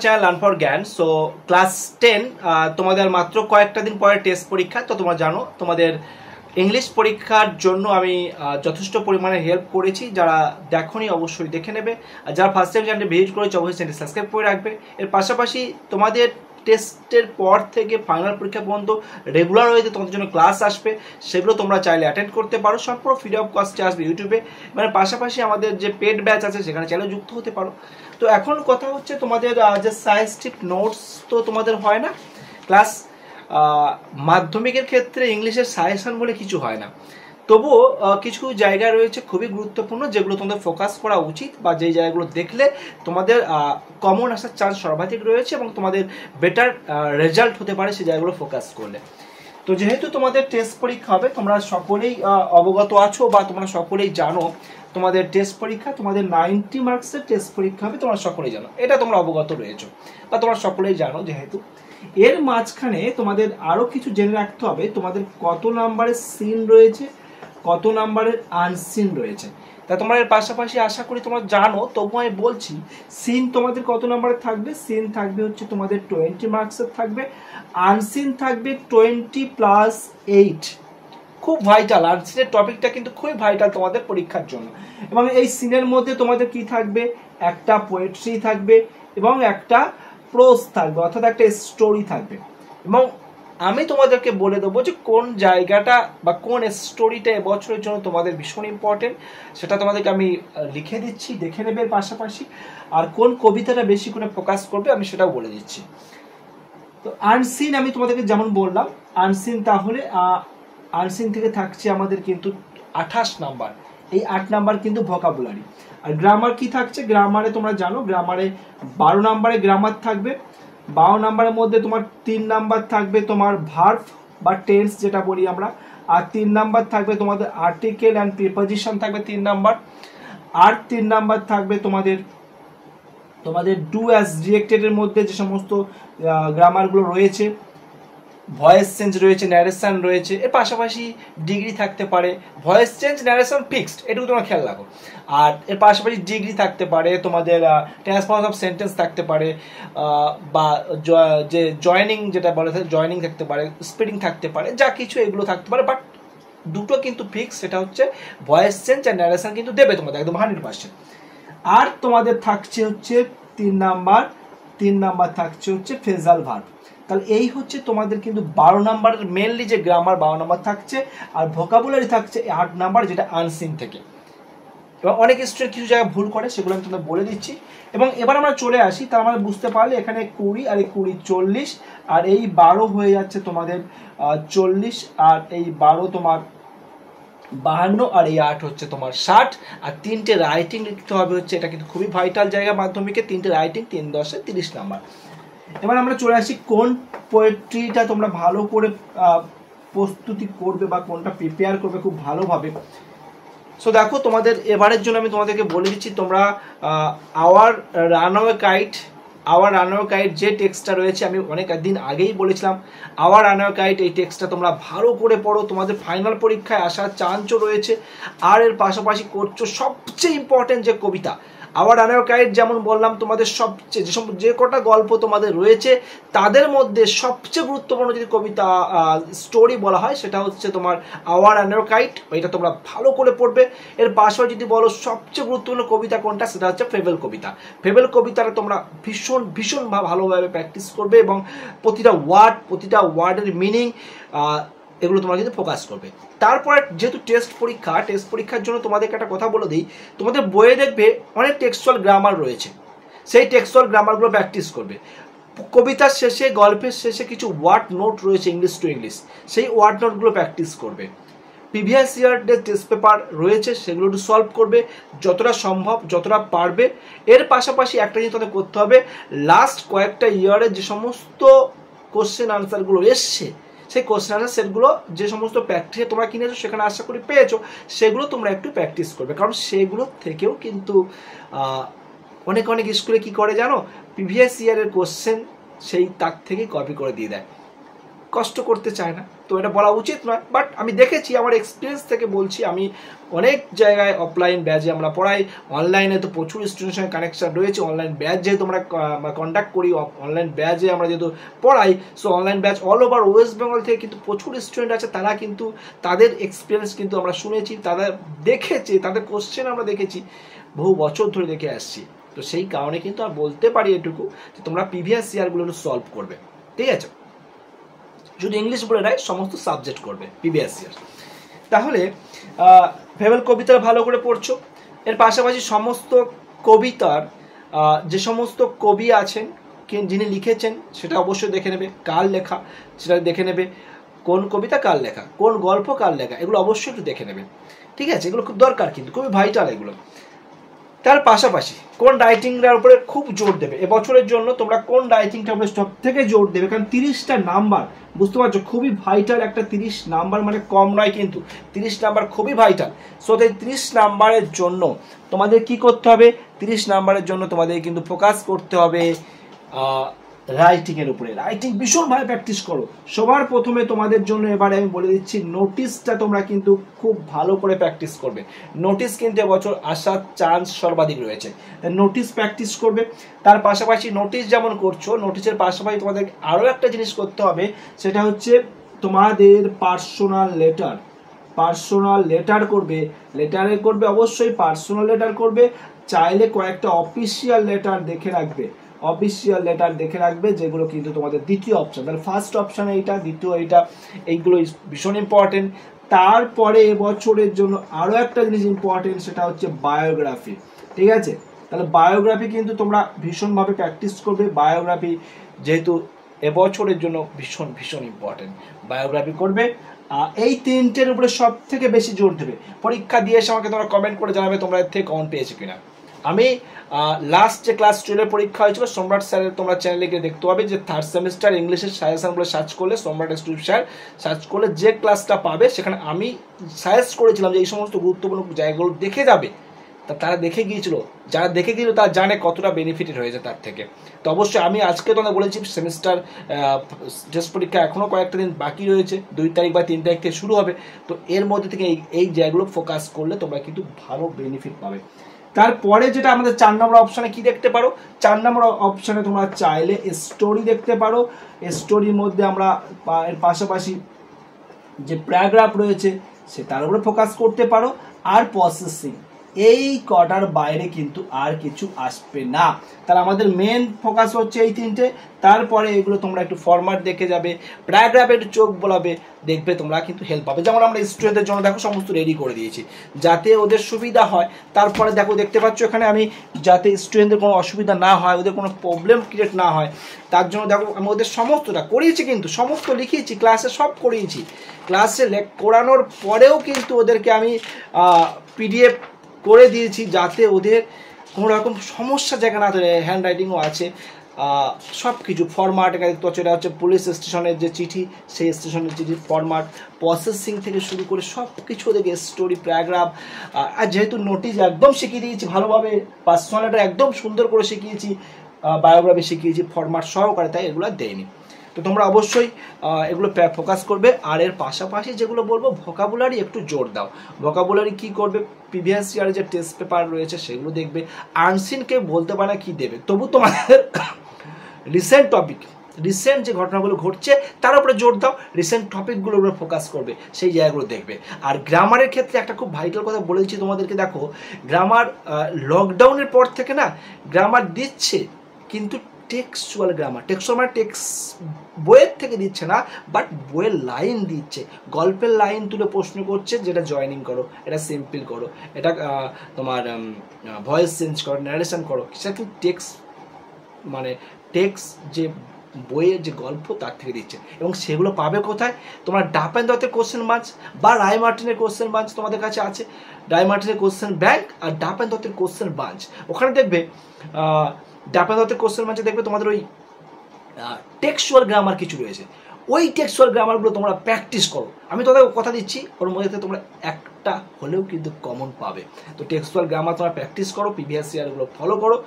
Channel learn for জ্ঞান। So class 10 তোমাদের মাত্র কয়েকটা দিন পরে টেস্ট পরীক্ষা। তো তোমরা জানো তোমাদের ইংলিশ পরীক্ষার জন্য আমি যথেষ্ট পরিমাণে হেল্প করেছি। যারা দেখোনি অবশ্যই দেখে নেবে, আর যারা ফার্স্ট টাইম চ্যানেলটি ভিজিট করেছে অবশ্যই চ্যানেলটি সাবস্ক্রাইব করে রাখবে। এর পাশাপাশি তোমাদের টেস্টের পর থেকে ফাইনাল পরীক্ষা পর্যন্ত রেগুলার হয়ে তোমাদের জন্য ক্লাস আসবে, সেগুলো তোমরা চাইলে অ্যাটেন্ড করতে পারো। সম্পূর্ণ ফ্রি অফ কস্টে আসবে ইউটিউবে। মানে পাশাপাশি আমাদের যে পেড ব্যাচ আছে সেখানে চাইলে যুক্ত হতে পারো। তো এখন কথা হচ্ছে তোমাদের যে সায়েন্টিফিক নোটস তো তোমাদের হয় না। ক্লাস মাধ্যমিকের ক্ষেত্রে ইংলিশের সাজেশন বলে কিছু হয় না, তবুও কিছু জায়গা রয়েছে খুবই গুরুত্বপূর্ণ যেগুলো তোমাদের ফোকাস করা উচিত, বা যেই জায়গাগুলো দেখলে তোমাদের কমন আসার চান্স সর্বাধিক রয়েছে এবং তোমাদের বেটার রেজাল্ট হতে পারে সেই জায়গাগুলো ফোকাস করলে। তো যেহেতু তোমাদের টেস্ট পরীক্ষা হবে, তোমরা সকলেই অবগত আছো বা তোমরা সকলেই জানো তোমাদের টেস্ট পরীক্ষা, তোমাদের 90 মার্কসের টেস্ট পরীক্ষা হবে, তোমরা সকলেই জানো, এটা তোমরা অবগত রয়েছো বা তোমরা সকলেই জানো। যেহেতু এর মাঝখানে তোমাদের আরও কিছু জেনে রাখতে হবে, তোমাদের কত নাম্বারের সিন রয়েছে, কত নাম্বারের আনসিন রয়েছে। তা তোমরা এর পাশাপাশি আশা করি তোমরা জানো, তবু আমি বলছি সিন তোমাদের কত নাম্বারে থাকবে। সিন থাকবে হচ্ছে তোমাদের 20 মার্কসের থাকবে, আনসিন থাকবে 20+8। খুব ভাইটাল, আনসিনের টপিকটা কিন্তু খুবই ভাইটাল তোমাদের পরীক্ষার জন্য। এবং এই সিনের মধ্যে তোমাদের কি থাকবে, একটা পোয়েট্রি থাকবে এবং একটা প্রোজ থাকবে, অর্থাৎ একটা স্টোরি থাকবে। এবং আমি তোমাদেরকে বলে দেবো যে কোন জায়গাটা বা কোন স্টোরিটা এবছরের জন্য তোমাদের ভীষণ ইম্পর্টেন্ট, সেটা তোমাদেরকে আমি লিখে দিচ্ছি, দেখে নেবে। পাশাপাশি আর কোন কবিতাটা বেশি করে ফোকাস করবে আমি সেটাও বলে দিচ্ছি। তো আনসিন আমি তোমাদেরকে যেমন বললাম, আনসিন তাহলে আনসিন থেকে থাকছে আমাদের কিন্তু 28 নাম্বার। এই 8 নাম্বার কিন্তু ভোকাবুলারি। আর গ্রামার কি থাকছে, গ্রামারে তোমরা জানো গ্রামারে 12 নাম্বারে গ্রামার থাকবে। 12 নাম্বারের মধ্যে তোমার 3 নাম্বার থাকবে তোমার ভার্ব বা টেন্স যেটা বলি আমরা, আর 3 নাম্বার থাকবে তোমাদের আর্টিকেল অ্যান্ড প্রিপোজিশন থাকবে 3 নাম্বার। আর 3 নাম্বার থাকবে তোমাদের ডু অ্যাজ রিয়েক্টেড এর মধ্যে যে সমস্ত গ্রামারগুলো রয়েছে, ভয়েস চেঞ্জ রয়েছে, ন্যারেশন রয়েছে। এর পাশাপাশি ডিগ্রি থাকতে পারে, ভয়েস চেঞ্জ ন্যারেশন ফিক্সড, এটুকু তোমরা খেয়াল রাখো। আর এর পাশাপাশি ডিগ্রি থাকতে পারে, তোমাদের ট্রান্সফরমেশন অফ সেন্টেন্স থাকতে পারে, বা যে জয়নিং যেটা বলে জয়নিং থাকতে পারে, স্পিডিং থাকতে পারে, যা কিছু এগুলো থাকতে পারে। বাট দুটো কিন্তু ফিক্স, সেটা হচ্ছে ভয়েস চেঞ্জ আর ন্যারেশন কিন্তু দেবে তোমাদের একদম 100%। আর তোমাদের থাকছে হচ্ছে 3 নাম্বার থাকছে হচ্ছে ফ্রেজাল ভার্ব। তাহলে এই হচ্ছে তোমাদের কিন্তু 12 নাম্বারের মেনলি যে গ্রামার 12 নাম্বার থাকছে, আর ভোকাবুলারি থাকছে 8 নাম্বার যেটা আনসিন থেকে। এবং অনেক স্টুডেন্ট কিছু জায়গায় ভুল করে, সেগুলো আমি তোমাদের বলে দিচ্ছি। এবং এবার আমরা চলে আসি, তার মানে বুঝতে পারলে এখানে 20 আর এই 20 40, আর এই 12 হয়ে যাচ্ছে তোমাদের 40, আর এই 12 তোমার 52, আর এই 8 হচ্ছে তোমার 60। আর 3টে রাইটিং লিখতে হবে হচ্ছে, এটা কিন্তু খুবই ভাইটাল জায়গা মাধ্যমিকে, 3টে রাইটিং 3 10 30 নাম্বার। এবার আমরা চলে আসি কোন পোয়েট্রিটা তোমরা ভালো করে প্রস্তুতি করবে বা কোনটা প্রিপেয়ার করবে খুব ভালোভাবে। সো দেখো তোমাদের এবারের জন্য আমি তোমাদেরকে বলে দিচ্ছি, তোমরা আওয়ার রানওয়ে কাইট যে টেক্সটটা রয়েছে, আমি অনেক দিন আগেই বলেছিলাম আওয়ার রানওয়ে কাইট, এই টেক্সটটা তোমরা ভালো করে পড়ো, তোমাদের ফাইনাল পরীক্ষায় আসার চান্সও রয়েছে। আর এর পাশাপাশি করছো সবচেয়ে ইম্পর্টেন্ট যে কবিতা আওয়ার রানওয়ে কাইট, যেমন বললাম তোমাদের সবচেয়ে যে কটা গল্প তোমাদের রয়েছে তাদের মধ্যে সবচেয়ে গুরুত্বপূর্ণ যদি কবিতা স্টোরি বলা হয় সেটা হচ্ছে তোমার আওয়ার রানওয়ে কাইট, এটা তোমরা ভালো করে পড়বে। এর পাশাপাশি যদি বলো সবচেয়ে গুরুত্বপূর্ণ কবিতা কোনটা, সেটা হচ্ছে ফেবেল কবিতা। ফেবেল কবিতাটা তোমরা ভীষণ ভালোভাবে প্র্যাকটিস করবে এবং প্রতিটা ওয়ার্ডের মিনিং এগুলো তোমরা কিন্তু ফোকাস করবে। তারপরে যেহেতু টেস্ট পরীক্ষার জন্য তোমাদেরকে একটা কথা বলে দিই, তোমাদের বইয়ে দেখবে অনেক টেক্সচুয়াল গ্রামার রয়েছে, সেই টেক্সচুয়াল গ্রামারগুলো প্র্যাকটিস করবে। কবিতার শেষে, গল্পের শেষে কিছু ওয়ার্ড নোট রয়েছে ইংলিশ টু ইংলিশ, সেই ওয়ার্ড নোটগুলো প্র্যাকটিস করবে। প্রিভিয়াস ইয়ারের টেস্ট পেপার রয়েছে সেগুলো একটু সলভ করবে যতটা সম্ভব, যতটা পারবে। এর পাশাপাশি একটা জিনিস তোমাদের করতে হবে, লাস্ট কয়েকটা ইয়ারের যে সমস্ত কোশ্চেন আনসারগুলো এসছে, সেই কোশ্চেন আনসার সেটগুলো যে সমস্ত প্র্যাকটিসে তোমরা কিনেছো সেখানে আশা করি পেয়েছো, সেগুলো তোমরা একটু প্র্যাকটিস করবে। কারণ সেগুলো থেকেও কিন্তু অনেক স্কুলে কি করে জানো, প্রিভিয়াস ইয়ারের কোশ্চেন সেই তার থেকেই কপি করে দিয়ে দেয়। কষ্ট করতে চায় না, তো এটা বলা উচিত নয়। বাট আমি দেখেছি, আমার এক্সপিরিয়েন্স থেকে বলছি, আমি অনেক জায়গায় অফলাইন ব্যাচে আমরা পড়াই, অনলাইনে তো প্রচুর স্টুডেন্টের সঙ্গে কানেকশন রয়েছে, অনলাইন ব্যাচ যেহেতু আমরা কন্ডাক্ট করি, অনলাইন ব্যাচে আমরা যেহেতু পড়াই, so online batch all over West Bengal থেকে কিন্তু প্রচুর স্টুডেন্ট আছে, তারা কিন্তু তাদের এক্সপিরিয়েন্স কিন্তু আমরা শুনেছি, তাদের দেখেছি, তাদের কোশ্চেন আমরা দেখেছি, বহু বছর ধরে দেখে আসছি। তো সেই কারণে কিন্তু আমি বলতে পারি এটুকু যে তোমরা প্রিভিয়াস ইয়ারগুলো সলভ করবে, ঠিক আছে? শুধু ইংলিশ বলে নয়, সমস্ত সাবজেক্ট করবে প্রিভিয়াস ইয়ার। তাহলে ফেবল কবিতা ভালো করে পড়ছো, এর পাশাপাশি সমস্ত কবিতার যে সমস্ত কবি আছেন, যিনি লিখেছেন সেটা অবশ্যই দেখে নেবে, কার লেখা সেটা দেখে নেবে, কোন কবিতা কার লেখা, কোন গল্প কার লেখা, এগুলো অবশ্যই একটু দেখে নেবে, ঠিক আছে? এগুলো খুব দরকার, কিন্তু খুবই ভাইটাল এগুলো। তার পাশাপাশি কোন রাইটিংটার উপরে খুব জোর দেবে এবছরের জন্য, তোমরা কোন রাইটিংটার উপরে সব থেকে জোর দেবে, কারণ 30টা নাম্বার, বুঝতে পারছো, খুবই ভাইটাল একটা 30 নাম্বার, মানে কম নয় কিন্তু 30 নাম্বার খুবই ভাইটাল। সো তাই 30 নাম্বারের জন্য তোমাদের কি করতে হবে, 30 নাম্বারের জন্য তোমাদের কিন্তু ফোকাস করতে হবে রাইটিংয়ের উপরে। রাইটিং ভীষণভাবে প্র্যাকটিস করো। সবার প্রথমে তোমাদের জন্য এবারে আমি বলে দিচ্ছি, নোটিশটা তোমরা কিন্তু খুব ভালো করে প্র্যাকটিস করবে। নোটিশ কিন্তু এবছর আসার চান্স সর্বাধিক রয়েছে, নোটিশ প্র্যাকটিস করবে। তার পাশাপাশি নোটিশ যেমন করছো, নোটিশের পাশাপাশি তোমাদের আরও একটা জিনিস করতে হবে, সেটা হচ্ছে তোমাদের পার্সোনাল লেটার করবে। লেটারে করবে অবশ্যই, পার্সোনাল লেটার করবে, চাইলে কয়েকটা অফিসিয়াল লেটার দেখে রাখবে, যেগুলো কিন্তু তোমাদের দ্বিতীয় অপশন। তাহলে ফার্স্ট অপশন এইটা, দ্বিতীয় এইটা, এইগুলো ভীষণ ইম্পর্টেন্ট। তারপরে এবছরের জন্য আরও একটা জিনিস ইম্পর্টেন্ট, সেটা হচ্ছে বায়োগ্রাফি, ঠিক আছে? তাহলে বায়োগ্রাফি কিন্তু তোমরা ভীষণভাবে প্র্যাকটিস করবে। বায়োগ্রাফি যেহেতু এবছরের জন্য ভীষণ ভীষণ ইম্পর্টেন্ট, বায়োগ্রাফি করবে। এই তিনটের উপরে সব থেকে বেশি জোর দেবে। পরীক্ষা দিয়ে এসে আমাকে তোমরা কমেন্ট করে জানাবে তোমরা এর থেকে কমন পেয়েছো কিনা। আমি লাস্ট যে ক্লাস 12 পরীক্ষা হয়েছিল, সম্রাট স্যারের তোমরা চ্যানেলে গিয়ে দেখতে পাবে যে 3rd সেমিস্টার ইংলিশের সাজেশনগুলো সার্চ করলে, সম্রাট স্টুডিও স্যার সার্চ করলে যে ক্লাসটা পাবে, সেখানে আমি সাজেস্ট করেছিলাম যে এই সমস্ত গুরুত্বপূর্ণ জায়গাগুলো দেখে যাবে। তারা দেখে গিয়েছিল, যারা দেখে গিয়েছিল তারা জানে কতটা বেনিফিটেড হয়েছে তার থেকে। তো অবশ্যই আমি আজকে তোমাদের বলেছি, সেমিস্টার টেস্ট পরীক্ষা এখনও কয়েকটা দিন বাকি রয়েছে, 2 তারিখ বা 3 তারিখ থেকে শুরু হবে। তো এর মধ্যে থেকে এই জায়গাগুলো ফোকাস করলে তোমরা কিন্তু ভালো বেনিফিট পাবে। তারপরে যেটা আমাদের 4 নম্বর অপশানে কি দেখতে পারো, 4 নম্বর অপশানে তোমরা চাইলে স্টোরি দেখতে পারো। স্টোরির মধ্যে আমরা এর পাশাপাশি যে প্যারাগ্রাফ রয়েছে সেটার উপরে ফোকাস করতে পারো, আর প্রসেসিং, এই কটার বাইরে কিন্তু আর কিছু আসবে না। তাহলে আমাদের মেন ফোকাস হচ্ছে এই তিনটে। তারপরে এগুলো তোমরা একটু ফরম্যাট দেখে যাবে, প্যারাগ্রাফে একটু চোখ বোলাবে, দেখবে তোমরা কিন্তু হেল্প পাবে। যেমন আমরা স্টুডেন্টদের জন্য দেখো সমস্ত রেডি করে দিয়েছি যাতে ওদের সুবিধা হয়। তারপরে দেখো দেখতে পাচ্ছ এখানে আমি, যাতে স্টুডেন্টদের কোনো অসুবিধা না হয়, ওদের কোনো প্রবলেম ক্রিয়েট না হয়, তার জন্য দেখো আমি ওদের সমস্তটা করিয়েছি, কিন্তু সমস্ত লিখিয়েছি, ক্লাসে সব করিয়েছি। ক্লাসে করানোর পরেও কিন্তু ওদেরকে আমি পিডিএফ করে দিয়েছি, যাতে ওদের কোনো রকম সমস্যা জায়গা না ধরে। হ্যান্ড রাইটিংও আছে, সব কিছু ফরম্যাট। এখানে দেখতে পাচ্ছ এটা হচ্ছে পুলিশ স্টেশনের যে চিঠি, সেই স্টেশনের চিঠির ফরম্যাট, প্রসেসিং থেকে শুরু করে সব কিছু ওদেরকে, স্টোরি, প্যারাগ্রাফ। আর যেহেতু নোটিশ একদম শিখিয়ে দিয়েছি ভালোভাবে, পার্সোনাল লেটার একদম সুন্দর করে শিখিয়েছি, বায়োগ্রাফি শিখিয়েছি ফরম্যাট সহকারে, তাই এগুলো দেয়নি। তো তোমরা অবশ্যই এগুলো ফোকাস করবে। আর এর পাশাপাশি যেগুলো বলবো, ভোকাবুলারি একটু জোর দাও। ভোকাবুলারি কি করবে, প্রিভিয়াস ইয়ারে যে টেস্ট পেপার রয়েছে সেগুলো দেখবে। আনসিনকে বলতে পারে না কি দেবে, তবু তোমাদের রিসেন্ট যে ঘটনাগুলো ঘটছে তার উপরে জোর দাও, রিসেন্ট টপিকগুলোর উপরে ফোকাস করবে, সেই জায়গাগুলো দেখবে। আর গ্রামারের ক্ষেত্রে একটা খুব ভাইটাল কথা বলেছি তোমাদেরকে, দেখো গ্রামার লকডাউনের পর থেকে না গ্রামার দিচ্ছে, কিন্তু টেক্সচুয়াল গ্রামার, টেক্সচুয়াল মানে টেক্সট বইয়ের থেকে দিচ্ছে না, বাট বইয়ের লাইন দিচ্ছে, গল্পের লাইন তুলে প্রশ্ন করছে, যেটা জয়েনিং করো, এটা সিম্পল করো, এটা তোমার ভয়েস চেঞ্জ করো, ন্যারেশন করো, সেটা কিন্তু টেক্সট মানে টেক্সট যে বইয়ের যে গল্প তার থেকে দিচ্ছে। এবং সেগুলো পাবে কোথায়, তোমরা ডাপ অ্যান্ড দত্তের কোশ্চেন বাঞ্চ বা রায় মার্টিনের কোশ্চেন বাঞ্চ তোমাদের কাছে আছে। রায় মার্টিনের কোশ্চেন ব্যাংক আর ডাপ অ্যান্ড দত্তের কোশ্চেন বাঞ্চ, ওখানে দেখবে ডাপ অ্যান্ড দত্তের কোশ্চেন বাঞ্চে দেখবে তোমাদের ওই টেক্সচুয়াল গ্রামার কিছু রয়েছে, ওই টেক্সচুয়াল গ্রামারগুলো তোমরা প্র্যাকটিস করো। আমি তোদের কথা দিচ্ছি, ওর মধ্যে থেকে তোমরা একটা হলেও কিন্তু কমন পাবে। তো টেক্সচুয়াল গ্রামার তোমরা প্র্যাকটিস করো, প্রিভিয়াস ইয়ারগুলো ফলো করো,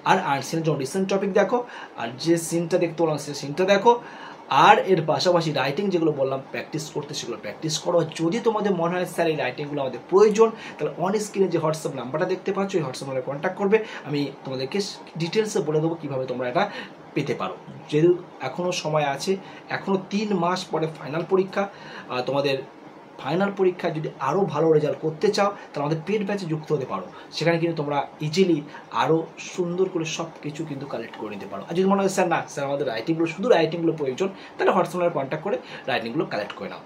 আর আনসিনের জন্য রিসেন্ট টপিক দেখো, আর যে সিনটা দেখতে বললাম সেই সিনটা দেখো। আর এর পাশাপাশি রাইটিং যেগুলো বললাম প্র্যাকটিস করতে, সেগুলো প্র্যাকটিস করো। যদি তোমাদের মনে হয় স্যার এই রাইটিংগুলো আমাদের প্রয়োজন, তাহলে অন স্ক্রিনে যে হোয়াটসঅ্যাপ নাম্বারটা দেখতে পাচ্ছ, এই হোয়াটসঅ্যাপ নাম্বারে কন্ট্যাক্ট করবে। আমি তোমাদেরকে ডিটেলসে বলে দেবো কীভাবে তোমরা এটা পেতে পারো। যেহেতু এখনও সময় আছে, এখনও 3 মাস পরে ফাইনাল পরীক্ষা। তোমাদের ফাইনাল পরীক্ষায় যদি আরও ভালো রেজাল্ট করতে চাও, তাহলে আমাদের পেড ব্যাচে যুক্ত হতে পারো। সেখানে কিন্তু তোমরা ইজিলি আরও সুন্দর করে সব কিছু কিন্তু কালেক্ট করে নিতে পারো। আর যদি মনে হয় স্যার না, স্যার আমাদের রাইটিংগুলো, শুধু রাইটিংগুলো প্রয়োজন, তাহলে হোয়াটসঅ্যাপে কন্ট্যাক্ট করে রাইটিংগুলো কালেক্ট করে নাও।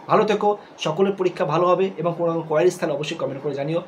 ভালো থেকো, সকলের পরীক্ষা ভালো হবে, এবং কোনো কোয়ারিজ তাহলে অবশ্যই কমেন্ট করে জানিও।